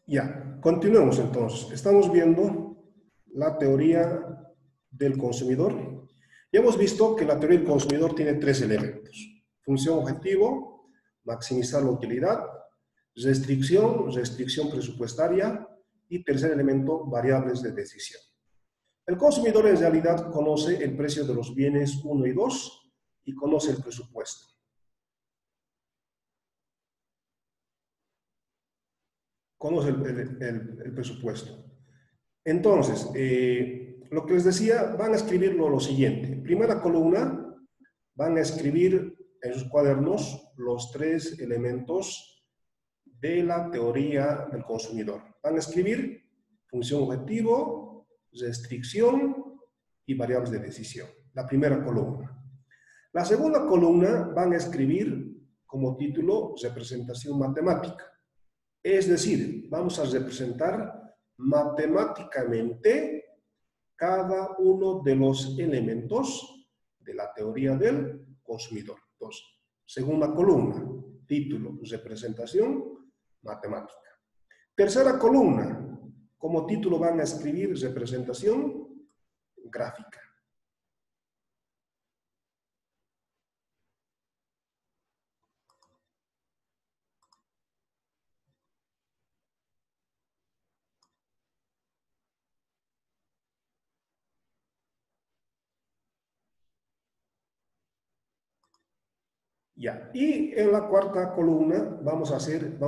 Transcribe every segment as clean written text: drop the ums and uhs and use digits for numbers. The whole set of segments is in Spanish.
Ya, continuemos entonces. Estamos viendo la teoría del consumidor. Ya hemos visto que la teoría del consumidor tiene tres elementos. Función objetivo, maximizar la utilidad, restricción presupuestaria y tercer elemento, variables de decisión. El consumidor en realidad conoce el precio de los bienes 1 y 2 y conoce el presupuesto. Conoce el presupuesto. Entonces, lo que les decía, van a escribirlo lo siguiente. Primera columna, van a escribir en sus cuadernos los tres elementos de la teoría del consumidor. Van a escribir función objetivo, restricción y variables de decisión. La primera columna. La segunda columna van a escribir como título representación matemática. Es decir, vamos a representar matemáticamente cada uno de los elementos de la teoría del consumidor. Entonces, segunda columna, título, representación matemática. Tercera columna, como título van a escribir representación gráfica. Ya, y en la cuarta columna vamos a hacer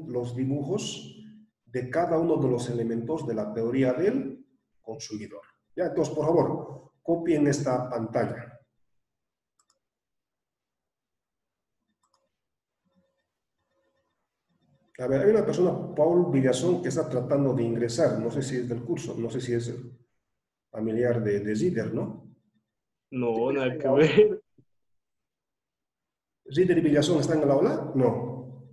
los dibujos de cada uno de los elementos de la teoría del consumidor. Ya, entonces, por favor, copien esta pantalla. A ver, hay una persona, Paul Villazón, que está tratando de ingresar. No sé si es del curso, no sé si es familiar de Zider, ¿no? No, nada que ver. ¿Zider y Villazón están en el aula? No.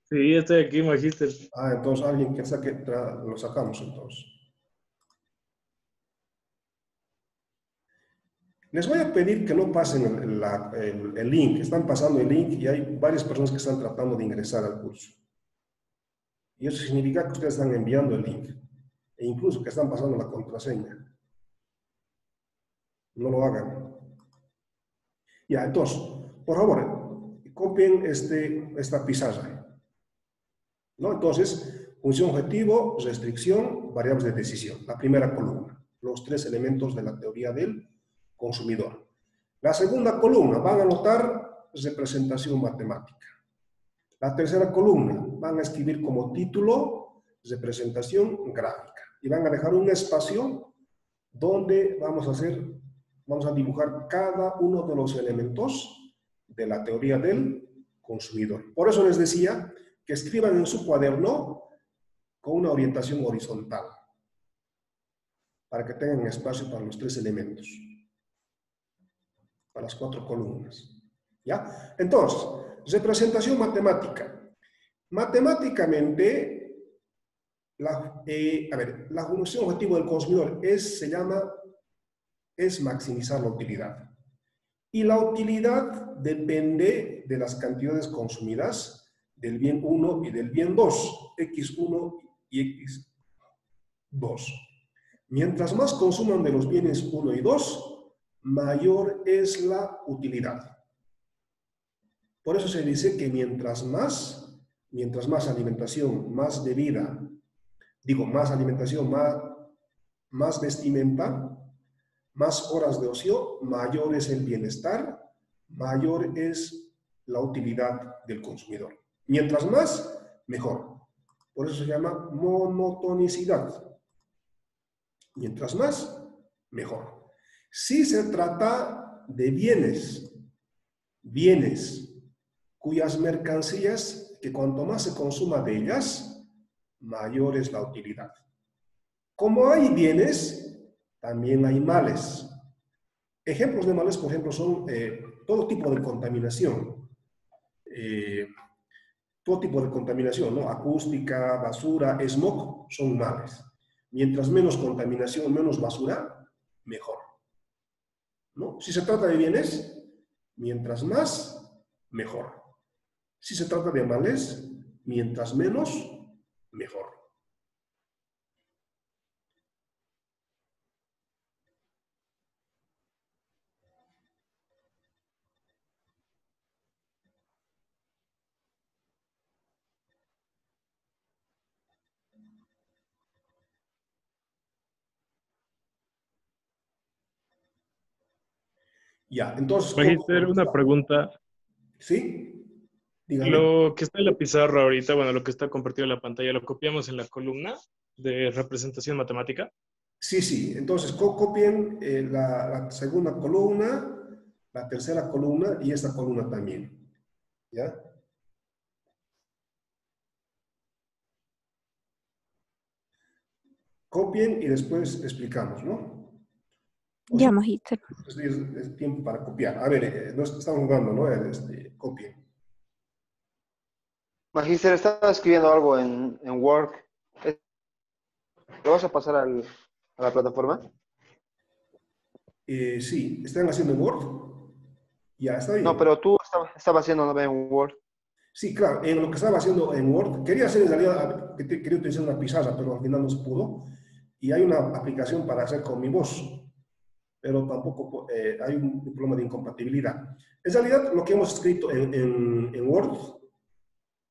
Sí, estoy aquí, magíster. Ah, entonces alguien que saque, lo sacamos entonces. Les voy a pedir que no pasen el link. Están pasando el link y hay varias personas que están tratando de ingresar al curso. Y eso significa que ustedes están enviando el link. E incluso que están pasando la contraseña. No lo hagan. Ya, entonces, por favor, copien esta pizarra. ¿No? Entonces, función objetivo, restricción, variables de decisión. La primera columna. Los tres elementos de la teoría del consumidor. La segunda columna, van a anotar representación matemática. La tercera columna, van a escribir como título representación gráfica. Y van a dejar un espacio donde vamos a dibujar cada uno de los elementos de la teoría del consumidor. Por eso les decía que escriban en su cuaderno con una orientación horizontal, para que tengan espacio para los tres elementos, para las cuatro columnas. ¿Ya? Entonces, representación matemática. Matemáticamente, la función objetivo del consumidor es maximizar la utilidad. Y la utilidad depende de las cantidades consumidas del bien 1 y del bien 2, X1 y X2. Mientras más consuman de los bienes 1 y 2, mayor es la utilidad. Por eso se dice que mientras más alimentación, más bebida, más alimentación, más vestimenta, más horas de ocio, mayor es el bienestar, mayor es la utilidad del consumidor. Mientras más, mejor. Por eso se llama monotonicidad. Mientras más, mejor. Si se trata de bienes cuyas mercancías, que cuanto más se consuma de ellas, mayor es la utilidad. Como hay bienes, también hay males. Ejemplos de males, por ejemplo, son todo tipo de contaminación. Todo tipo de contaminación, ¿no? Acústica, basura, smog, son males. Mientras menos contaminación, menos basura, mejor. ¿No? Si se trata de bienes, mientras más, mejor. Si se trata de males, mientras menos, mejor. Ya, entonces, Magister, una pregunta. ¿sí? Dígame. Lo que está en la pizarra ahorita, bueno, lo que está compartido en la pantalla, ¿lo copiamos en la columna de representación matemática? Sí, sí. Entonces, copien la segunda columna, la tercera columna y esta columna también. ¿Ya? Copien y después explicamos, ¿no? O Ya, si Magister. es tiempo para copiar. A ver, no estamos jugando, ¿no? Copien. Magister, estaba escribiendo algo en Word. ¿Lo vas a pasar a la plataforma? Sí, ¿están haciendo en Word? Ya, está No, bien. pero tú estabas haciendo ¿no? en Word. Sí, claro, en lo que estaba haciendo en Word, quería hacer en realidad, quería utilizar una pizarra, pero al final no se pudo. Y hay una aplicación para hacer con mi voz, pero tampoco hay un problema de incompatibilidad. En realidad, lo que hemos escrito en Word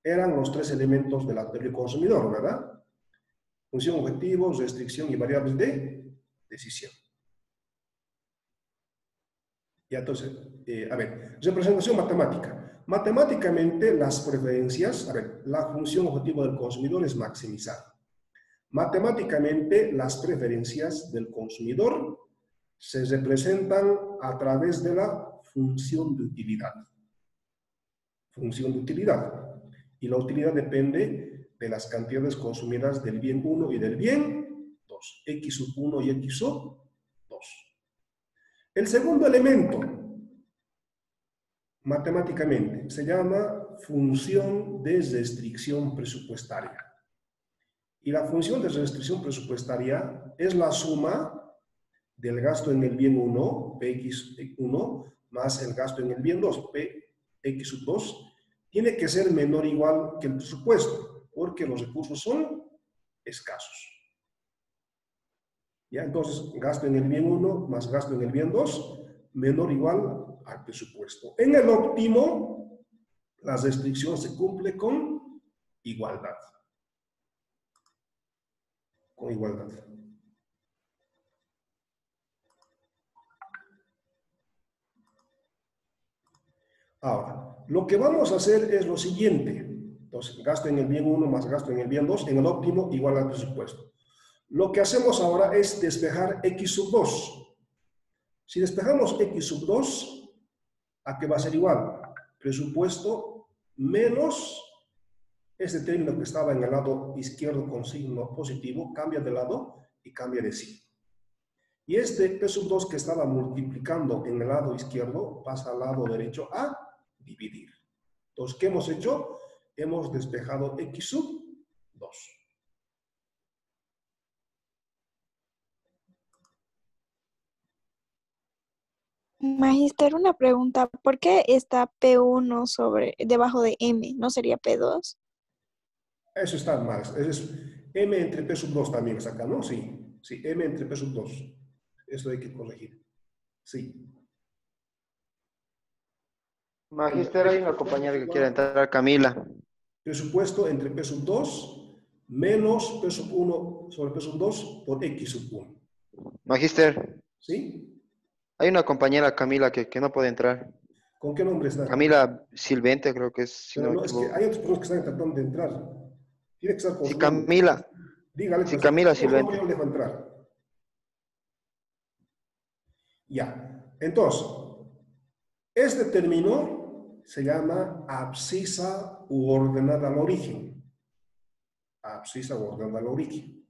eran los tres elementos de la teoría del consumidor, ¿verdad? Función, objetivos, restricción y variables de decisión. Ya, entonces, a ver, representación matemática. Matemáticamente, las preferencias, a ver, la función objetivo del consumidor es maximizar. Matemáticamente, las preferencias del consumidor se representan a través de la función de utilidad. Función de utilidad. Y la utilidad depende de las cantidades consumidas del bien 1 y del bien 2. X sub 1 y X sub 2. El segundo elemento, matemáticamente, se llama función de restricción presupuestaria. Y la función de restricción presupuestaria es la suma del gasto en el bien 1, Px1, más el gasto en el bien 2, Px sub 2, tiene que ser menor o igual que el presupuesto, porque los recursos son escasos. ¿Ya? Entonces, gasto en el bien 1 más gasto en el bien 2, menor o igual al presupuesto. En el óptimo, la restricción se cumple con igualdad. Con igualdad. Ahora, lo que vamos a hacer es lo siguiente. Entonces, gasto en el bien 1 más gasto en el bien 2, en el óptimo igual al presupuesto. Lo que hacemos ahora es despejar X sub 2. Si despejamos X sub 2, ¿a qué va a ser igual? Presupuesto menos este término que estaba en el lado izquierdo con signo positivo, cambia de lado y cambia de signo. Y este P sub 2 que estaba multiplicando en el lado izquierdo pasa al lado derecho a dividir. Entonces, ¿qué hemos hecho? Hemos despejado X sub 2. Magister, una pregunta. ¿Por qué está P1 debajo de M? ¿No sería P2? Eso está mal. Es M entre P sub 2 también es acá, ¿no? Sí. Sí, M entre P sub 2. Eso hay que corregir. Sí. Magister, hay una compañera que quiere entrar, Camila. Presupuesto entre P sub 2 menos P sub 1 sobre P sub 2 por X sub 1. Magister, ¿Sí? hay una compañera, Camila, que no puede entrar. ¿Con qué nombre está? Camila Silvente, creo que es, si no Pero me no, es que hay equivoco. otras personas que están tratando de entrar. Tiene que estar con Sí, su nombre. Camila, Dígale, sí, pues, Camila con su nombre Silvente. yo le dejo entrar. Ya. Entonces, este término se llama abscisa u ordenada al origen. Abscisa u ordenada al origen.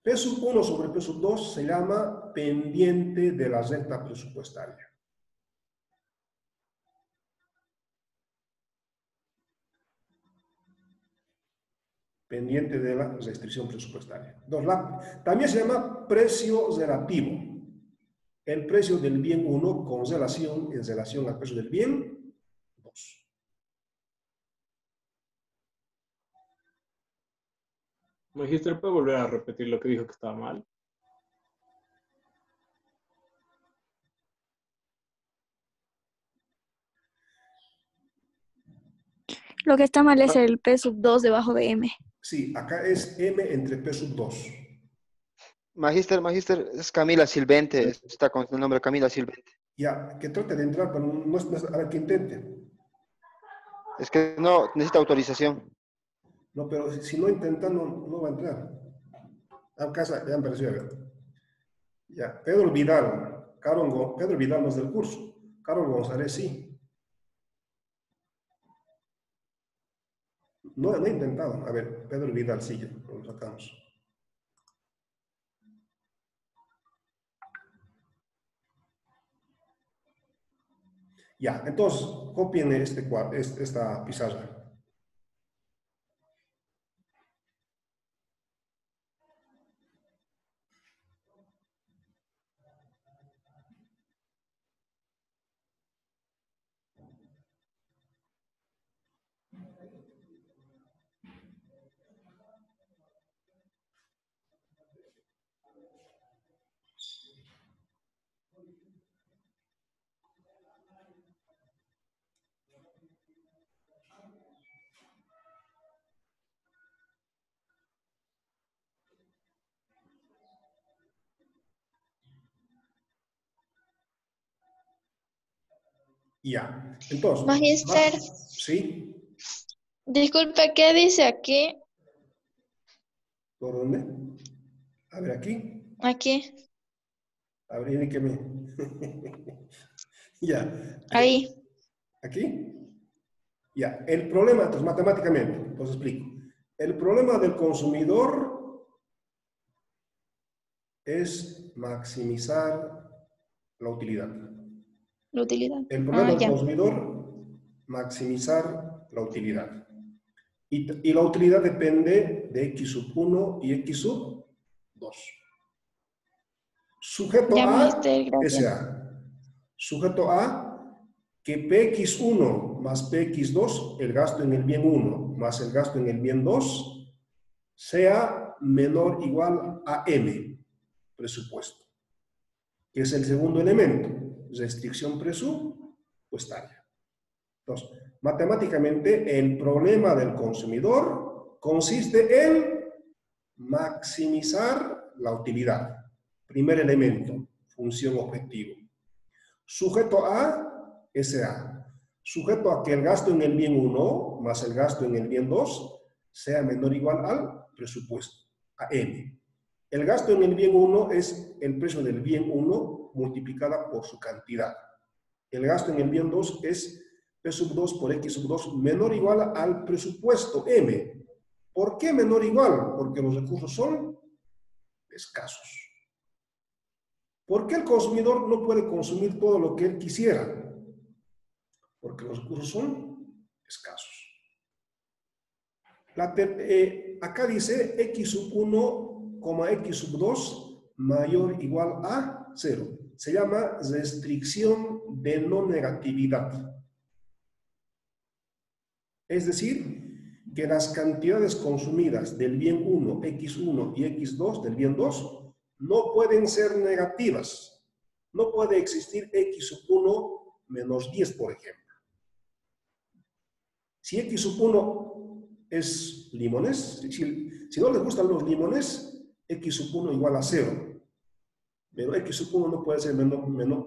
P sub 1 sobre P sub 2 se llama pendiente de la recta presupuestaria. Pendiente de la restricción presupuestaria. Entonces, también se llama precio relativo. El precio del bien 1 en relación al precio del bien 2. Magister, ¿puede volver a repetir lo que dijo que estaba mal? Lo que está mal es el P sub 2 debajo de M. Sí, acá es M entre P sub 2. Magister, es Camila Silvente, está con el nombre Camila Silvente. Ya, que trate de entrar, pero a ver que intente. Es que no, necesita autorización. No, pero si no intenta, no va a entrar. Casa, ya me pareció, a ver. Ya, Pedro Vidal. Pedro Vidal no es del curso. Carol González sí. No he intentado. A ver, Pedro Vidal sí, ya, lo sacamos. Ya, entonces, copien esta pizarra. Ya, entonces, Magister, ¿sí? disculpe, ¿qué dice aquí? ¿Por dónde? A ver, aquí. Aquí, A ver, indíqueme. Ya. ahí. ¿Aquí? Ya. El problema, entonces, matemáticamente, os explico. El problema del consumidor es maximizar la utilidad. La utilidad. El problema del Ya. consumidor, maximizar la utilidad. Y la utilidad depende de X sub 1 y X sub 2. Sujeto Ya, A, magister, gracias. SA. Sujeto A, que PX1 más PX2, el gasto en el bien 1 más el gasto en el bien 2, sea menor o igual a M, presupuesto. Que es el segundo elemento, restricción presupuestaria. Entonces, matemáticamente, el problema del consumidor consiste en maximizar la utilidad. Primer elemento, función objetivo. Sujeto a, SA. Sujeto a que el gasto en el bien 1 más el gasto en el bien 2 sea menor o igual al presupuesto, a M. El gasto en el bien 1 es el precio del bien 1 multiplicada por su cantidad. El gasto en el bien 2 es P sub 2 por X sub 2 menor o igual al presupuesto M. ¿Por qué menor o igual? Porque los recursos son escasos. ¿Por qué el consumidor no puede consumir todo lo que él quisiera? Porque los recursos son escasos. Acá dice X sub 1, X sub 2 mayor o igual a 0. Se llama restricción de no negatividad. Es decir, que las cantidades consumidas del bien 1, X1 y X2, del bien 2, no pueden ser negativas. No puede existir X sub 1 menos 10, por ejemplo. Si X sub 1 es limones, si no les gustan los limones, X sub 1 igual a 0. Pero X sub 1 no puede ser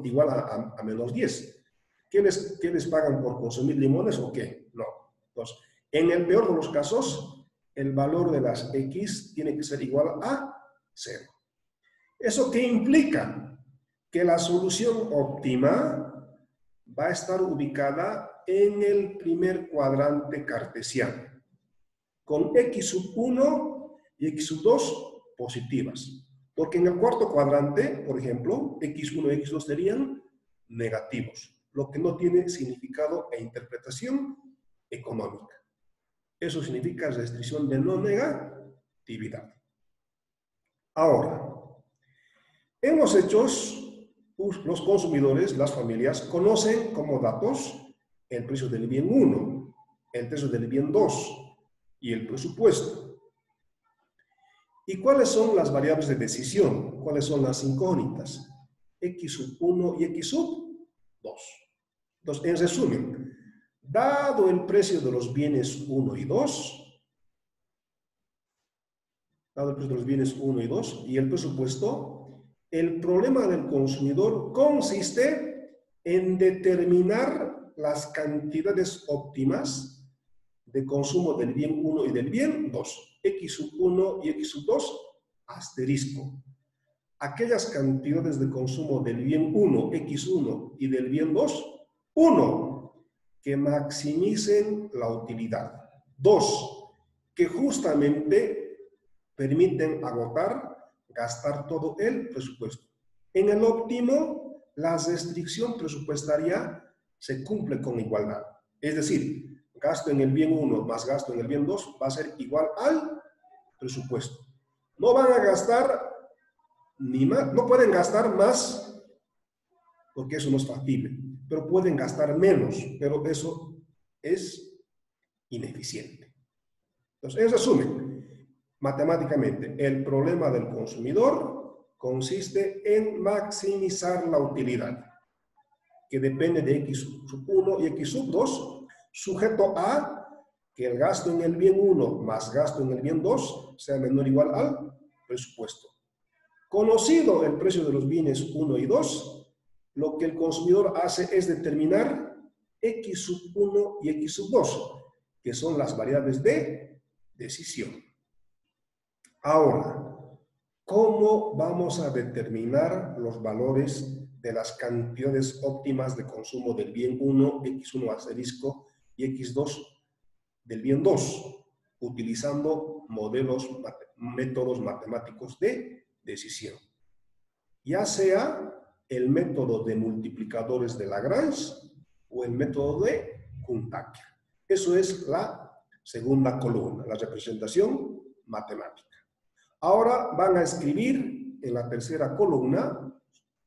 igual a menos 10. ¿Qué les pagan por consumir limones o qué? No. Entonces, en el peor de los casos, el valor de las X tiene que ser igual a 0. ¿Eso qué implica? Que la solución óptima va a estar ubicada en el primer cuadrante cartesiano, con X sub 1 y X sub 2 positivas. Porque en el cuarto cuadrante, por ejemplo, X1 y X2 serían negativos, lo que no tiene significado e interpretación económica. Eso significa restricción de no negatividad. Ahora, en los hechos, los consumidores, las familias, conocen como datos el precio del bien 1, el precio del bien 2 y el presupuesto. ¿Y cuáles son las variables de decisión? ¿Cuáles son las incógnitas? X sub 1 y X sub 2. Entonces, en resumen, dado el precio de los bienes 1 y 2, dado el precio de los bienes 1 y 2 y el presupuesto, el problema del consumidor consiste en determinar las cantidades óptimas de consumo del bien 1 y del bien 2. X sub 1 y X sub 2, asterisco. Aquellas cantidades de consumo del bien 1, X1 y del bien 2, 1, que maximicen la utilidad. 2, que justamente permiten gastar todo el presupuesto. En el óptimo, la restricción presupuestaria se cumple con igualdad. Es decir, gasto en el bien 1 más gasto en el bien 2 va a ser igual al presupuesto. No van a gastar ni más, no pueden gastar más porque eso no es factible, pero pueden gastar menos, pero eso es ineficiente. Entonces, en resumen, matemáticamente, el problema del consumidor consiste en maximizar la utilidad, que depende de X sub 1 y X sub 2, sujeto a que el gasto en el bien 1 más gasto en el bien 2 sea menor o igual al presupuesto. Conocido el precio de los bienes 1 y 2, lo que el consumidor hace es determinar X sub 1 y X sub 2, que son las variables de decisión. Ahora, ¿cómo vamos a determinar los valores de las cantidades óptimas de consumo del bien 1, X1 asterisco, y X2 del bien 2, utilizando métodos matemáticos de decisión? Ya sea el método de multiplicadores de Lagrange o el método de Kuhn-Tucker. Eso es la segunda columna, la representación matemática. Ahora van a escribir en la tercera columna,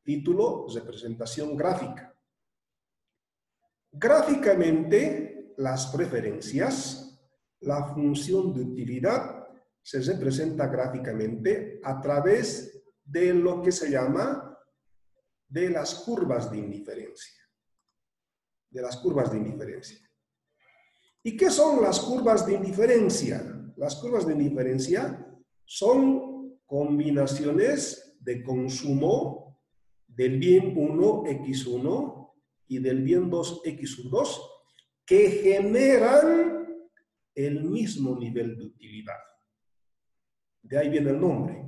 título, representación gráfica. Gráficamente, las preferencias, la función de utilidad, se representa gráficamente a través de lo que se llama de las curvas de indiferencia. De las curvas de indiferencia. ¿Y qué son las curvas de indiferencia? Las curvas de indiferencia son combinaciones de consumo del bien 1, X1, y del bien 2, X2, que generan el mismo nivel de utilidad. De ahí viene el nombre.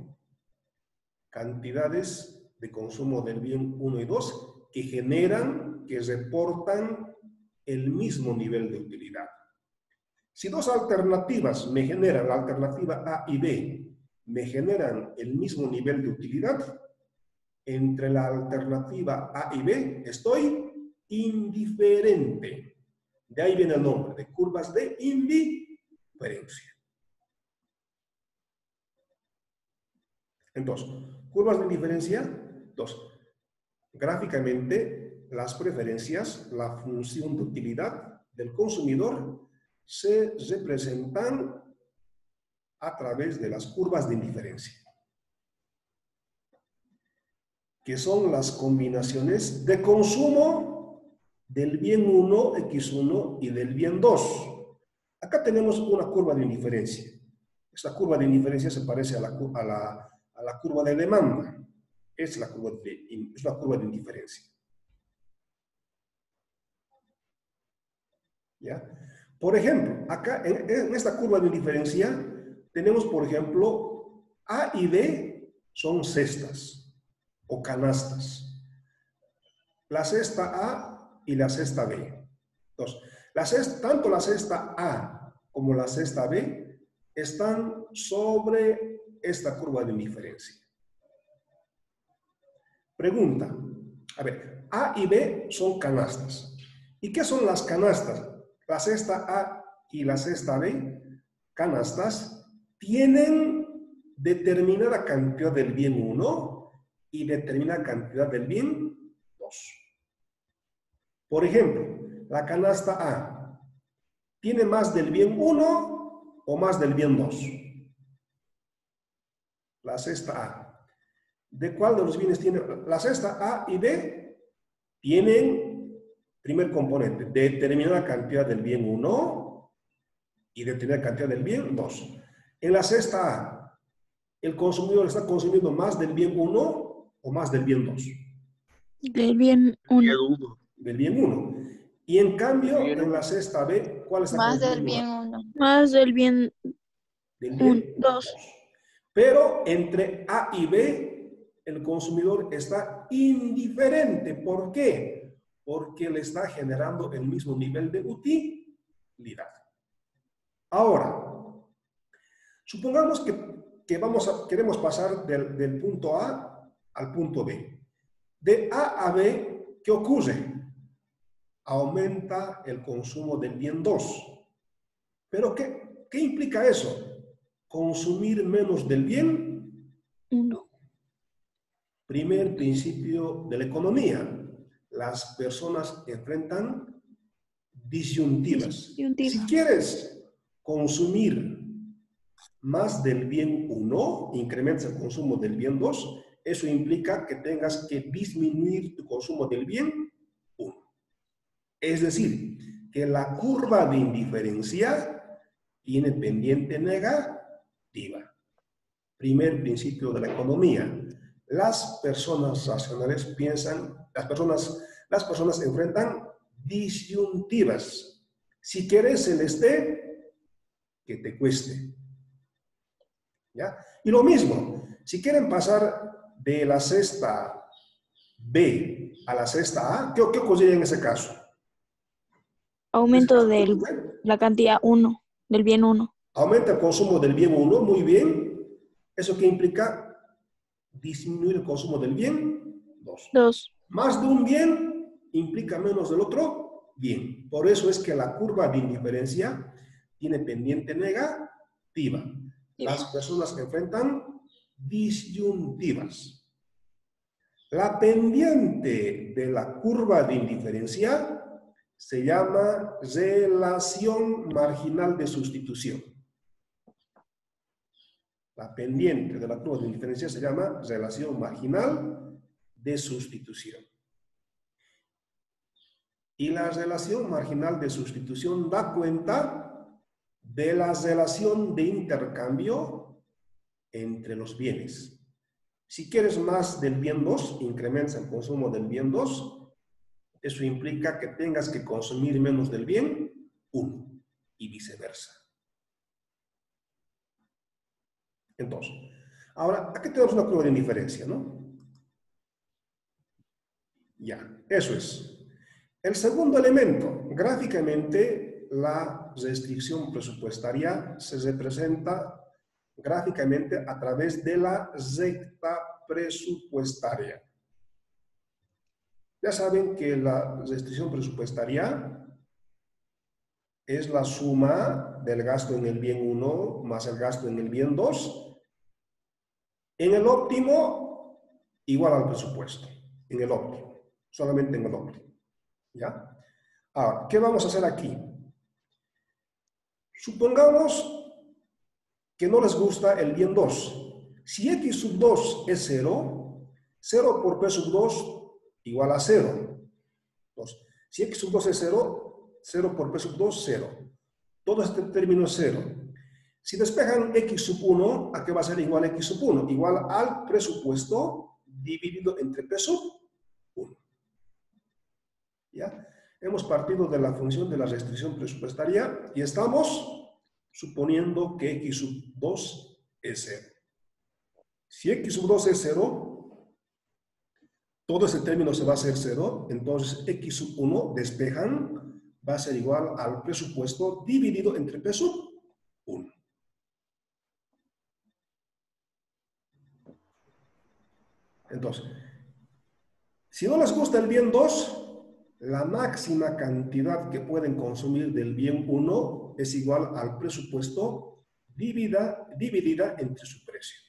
Cantidades de consumo del bien 1 y 2 que generan, que reportan el mismo nivel de utilidad. Si dos alternativas me generan, la alternativa A y B, me generan el mismo nivel de utilidad, entre la alternativa A y B estoy indiferente. De ahí viene el nombre de curvas de indiferencia. Entonces, curvas de indiferencia, gráficamente, las preferencias, la función de utilidad del consumidor se representan a través de las curvas de indiferencia, que son las combinaciones de consumo del bien 1, X1, y del bien 2. Acá tenemos una curva de indiferencia. Esta curva de indiferencia se parece a la curva de demanda. Es una curva de indiferencia. ¿Ya? Por ejemplo, acá en esta curva de indiferencia tenemos, por ejemplo, A y B son cestas o canastas. La cesta A y la cesta B. Entonces, tanto la cesta A como la cesta B están sobre esta curva de indiferencia. Pregunta. A ver, A y B son canastas. ¿Y qué son las canastas? La cesta A y la cesta B, canastas, tienen determinada cantidad del bien 1 y determinada cantidad del bien 2. Por ejemplo, la canasta A tiene más del bien 1 o más del bien 2. La cesta A. ¿De cuál de los bienes tiene? La cesta A y B tienen, primer componente, determinada cantidad del bien 1 y determinada cantidad del bien 2. En la cesta A, ¿el consumidor está consumiendo más del bien 1 o más del bien 2? Del bien 1. Del bien 1. Y en cambio, Bien. en la cesta B, ¿cuál está Más del consumiendo bien más? 1. Más del bien Del bien 2. 2. Pero entre A y B, el consumidor está indiferente. ¿Por qué? Porque le está generando el mismo nivel de utilidad. Ahora, supongamos que queremos pasar del punto A al punto B. De A a B, ¿qué ocurre? Aumenta el consumo del bien 2. ¿Pero qué implica eso? Consumir menos del bien 1. Primer principio de la economía. Las personas enfrentan disyuntivas. Disyuntiva. Si quieres consumir más del bien 1, incrementas el consumo del bien 2, eso implica que tengas que disminuir tu consumo del bien 1. Es decir, que la curva de indiferencia tiene pendiente negativa. Primer principio de la economía. Las personas racionales piensan, las personas enfrentan disyuntivas. Si quieres el esté, que te cueste. ¿Ya? Y lo mismo, si quieren pasar de la cesta B a la cesta A, ¿qué ocurriría en ese caso? Aumento de la cantidad 1, del bien 1. Aumenta el consumo del bien 1, muy bien. ¿Eso qué implica? Disminuir el consumo del bien 2. 2. Más de un bien implica menos del otro bien. Por eso es que la curva de indiferencia tiene pendiente negativa. Las personas enfrentan disyuntivas. La pendiente de la curva de indiferencia se llama relación marginal de sustitución. La pendiente de la curva de indiferencia se llama relación marginal de sustitución. Y la relación marginal de sustitución da cuenta de la relación de intercambio entre los bienes. Si quieres más del bien 2, incrementas el consumo del bien 2. Eso implica que tengas que consumir menos del bien 1 y viceversa. Entonces, ahora, aquí tenemos una curva de indiferencia, ¿no? Ya, eso es. El segundo elemento, gráficamente, la restricción presupuestaria se representa gráficamente a través de la recta presupuestaria. Ya saben que la restricción presupuestaria es la suma del gasto en el bien 1 más el gasto en el bien 2. En el óptimo, igual al presupuesto. En el óptimo. Solamente en el óptimo. ¿Ya? Ahora, ¿qué vamos a hacer aquí? Supongamos que no les gusta el bien 2. Si x sub 2 es 0, 0 por p sub 2 igual a 0. Entonces, si x sub 2 es 0, 0 por p sub 2, 0. Todo este término es 0. Si despejan x sub 1, ¿a qué va a ser igual x sub 1? Igual al presupuesto dividido entre p sub 1. ¿Ya? Hemos partido de la función de la restricción presupuestaria y estamos suponiendo que x sub 2 es 0. Si x sub 2 es 0, todo ese término se va a hacer 0, entonces x sub 1 despejan, va a ser igual al presupuesto dividido entre p sub 1. Entonces, si no les gusta el bien 2, la máxima cantidad que pueden consumir del bien 1 es igual al presupuesto dividida entre su precio.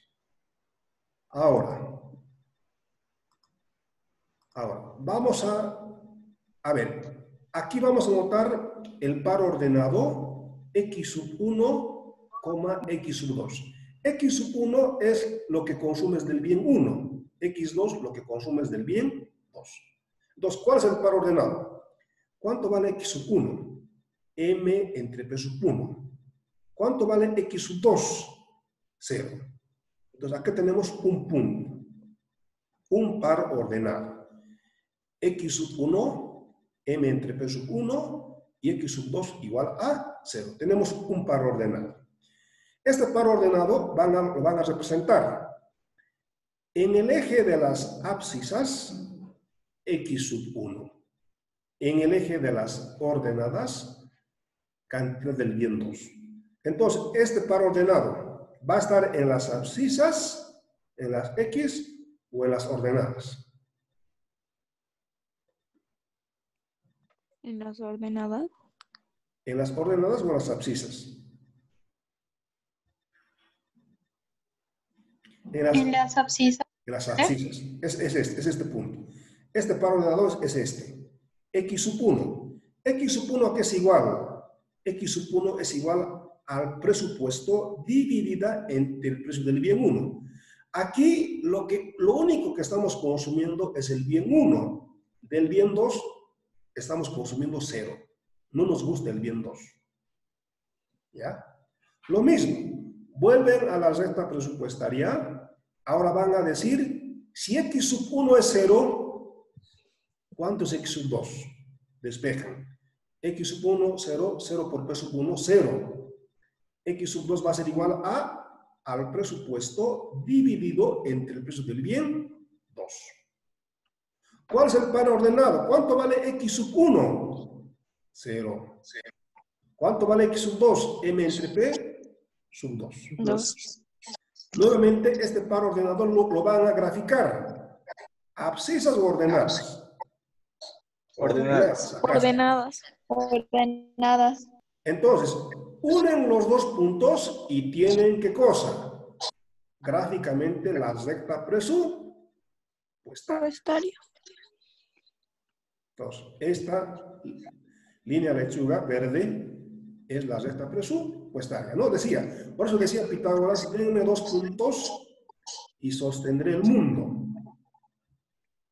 Ahora, vamos a ver, aquí vamos a notar el par ordenado x sub 1, x sub 2. X sub 1 es lo que consumes del bien 1. X2 lo que consumes del bien 2. Entonces, ¿cuál es el par ordenado? ¿Cuánto vale X sub 1? M entre P sub 1. ¿Cuánto vale X sub 2? 0. Entonces, acá tenemos un punto. Un par ordenado. X sub 1, M entre P sub 1 y X sub 2 igual a 0. Tenemos un par ordenado. Este par ordenado lo van a representar en el eje de las abscisas X sub 1. En el eje de las ordenadas, cantidad del bien 2. Entonces, este par ordenado va a estar en las abscisas, en las X o en las ordenadas. ¿En las ordenadas? En las ordenadas o en las abscisas. En las abscisas. En las abscisas. Es este punto. Este par ordenado es este. X sub 1. X sub 1 ¿a qué es igual? X sub 1 es igual al presupuesto dividida entre el precio del bien 1. Aquí lo único que estamos consumiendo es el bien 1. Del bien 2 estamos consumiendo 0. No nos gusta el bien 2. ¿Ya? Lo mismo. Vuelven a la recta presupuestaria. Ahora van a decir, si X sub 1 es 0, ¿cuánto es X sub 2? Despejan. X sub 1, 0, 0 por P sub 1, 0. X sub 2 va a ser igual al presupuesto dividido entre el precio del bien 2. ¿Cuál es el par ordenado? ¿Cuánto vale X sub 1? 0. ¿Cuánto vale X sub 2? M entre P sub 2. 2. Nuevamente, este par ordenado lo van a graficar. ¿Abscisas o ordenadas? Ordenadas. Ordenadas. Ordenadas. Entonces, unen los dos puntos y tienen ¿qué cosa? Gráficamente la recta presupuestaria. Presupuestaria. Entonces, esta línea lechuga verde es la recta presupuestaria, ¿no? Por eso decía Pitágoras, denme dos puntos y sostendré el mundo.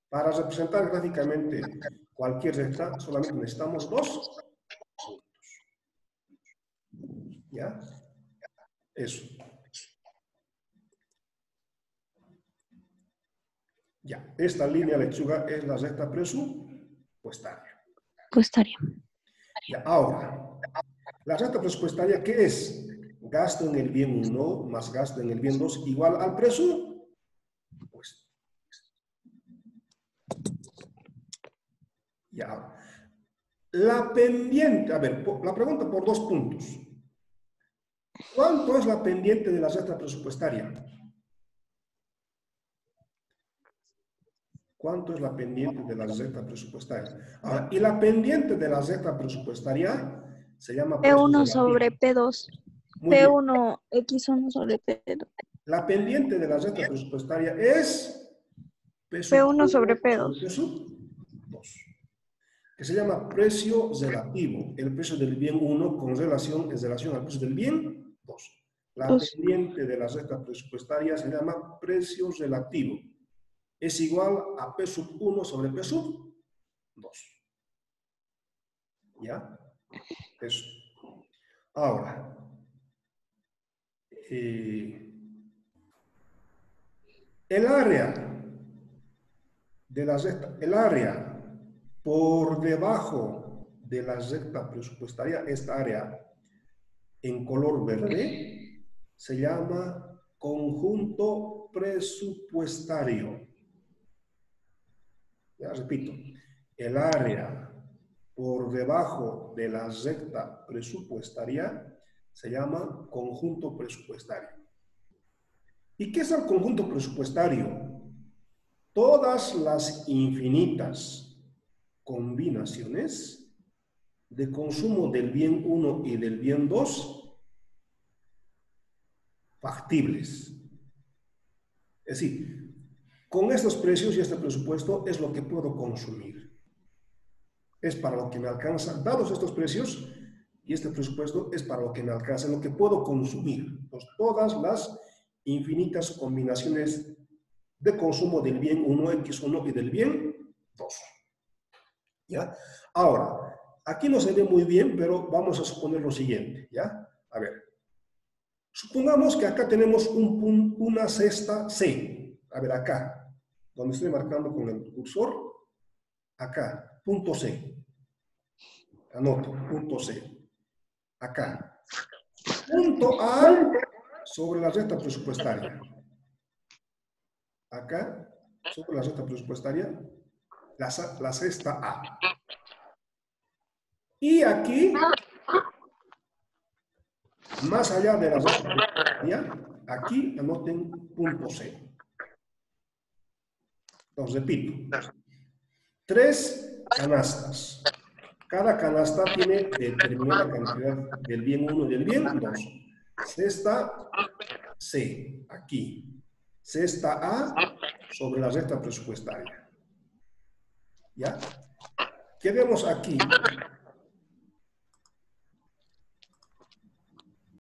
Para representar gráficamente cualquier recta, solamente necesitamos dos puntos. ¿Ya? Eso. Ya, esta línea lechuga es la recta presupuestaria. Presupuestaria. Ya, ahora, la recta presupuestaria, ¿qué es? Gasto en el bien 1 más gasto en el bien 2 igual al presupuesto. Ya. La pendiente, a ver, la pregunta por dos puntos. ¿Cuánto es la pendiente de la recta presupuestaria? ¿Cuánto es la pendiente de la recta presupuestaria? Ahora, y la pendiente de la recta presupuestaria se llama P1 sobre P2. Muy bien. P1, X1 sobre P2. La pendiente de la recta presupuestaria es P1 sobre P2. P2, que se llama precio relativo, el precio del bien 1 en relación al precio del bien 2. La pendiente de la recta presupuestaria se llama precio relativo. Es igual a P sub 1 sobre P sub 2. ¿Ya? Eso. Ahora, el área de la recta, el área por debajo de la recta presupuestaria, esta área en color verde, se llama conjunto presupuestario. Ya repito, el área por debajo de la recta presupuestaria se llama conjunto presupuestario. ¿Y qué es el conjunto presupuestario? Todas las infinitas combinaciones de consumo del bien 1 y del bien 2 factibles. Es decir, con estos precios y este presupuesto es lo que puedo consumir. Es para lo que me alcanza, dados estos precios y este presupuesto es para lo que me alcanza, lo que puedo consumir. Entonces, todas las infinitas combinaciones de consumo del bien 1, X1 y del bien 2. ¿Ya? Ahora, aquí no se ve muy bien, pero vamos a suponer lo siguiente, ¿ya? A ver. Supongamos que acá tenemos una cesta C. A ver, acá, donde estoy marcando con el cursor, acá, punto C. Anoto, punto C. Acá. Punto A sobre la recta presupuestaria. Acá, sobre la recta presupuestaria, la cesta A. Y aquí, más allá de la recta presupuestaria, aquí anoten punto C. Los repito. 3 canastas. Cada canasta tiene determinada cantidad del bien 1 y del bien 2. Cesta C, aquí. Cesta A sobre la recta presupuestaria. ¿Ya? ¿Qué vemos aquí?